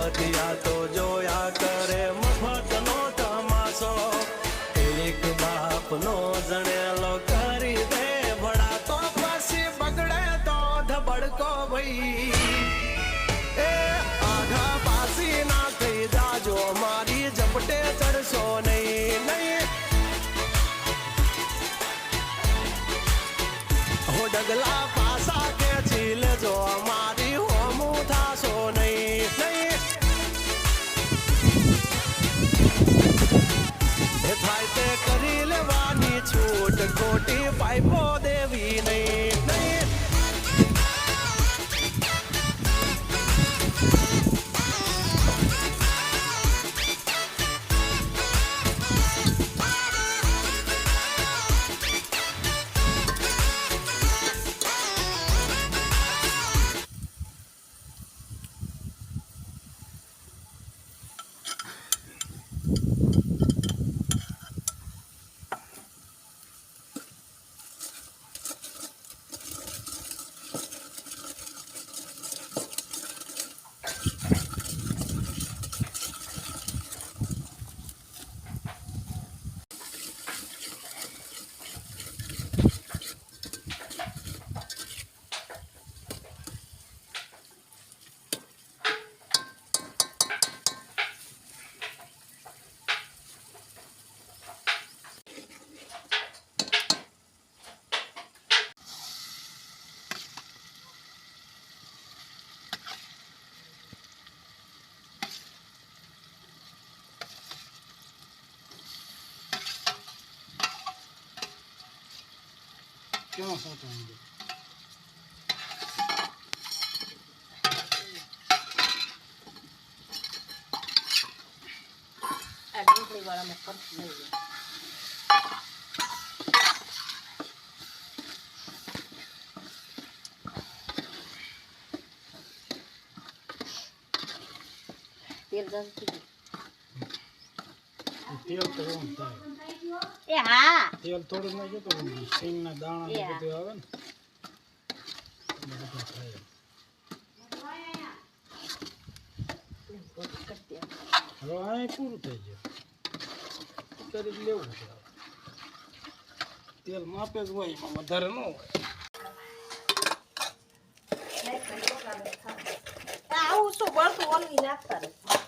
મફતિયા તો જોયા કરે મફતનો તમાશો એક બાપનો જણેલો કરી દે ભડા તો પછી બગડે તો ધબડકો ભાઈ એ આઘા પાસી ના થઈ જાજો મારી ઝપટે ચડશો નહીં નહીં હો ડગલા પાસા કે ચીલ જો મારી હોમું થાશો નહીં નહીં એ થાય તે કરી લેવાની છૂટ ખોટી પાઇપો દેવી નહીં નહીં ક્યાં સાચો અંદર આ ડુંગળી વાળામાં ખર્ચ લઈ લે તેલ જલ્દી તેલ તો ઓમ થાય એ હા તેલ થોડું નાખ્યું તો સિંગના દાણા ને બધું આવે ને બધું થાય હવે આ પૂરું થઈ ગયું કરી જ લેવું છે તેલ માપે જ હોય એમાં વધારે ન હોય આવું શું બળતું ઓલવી નાખતા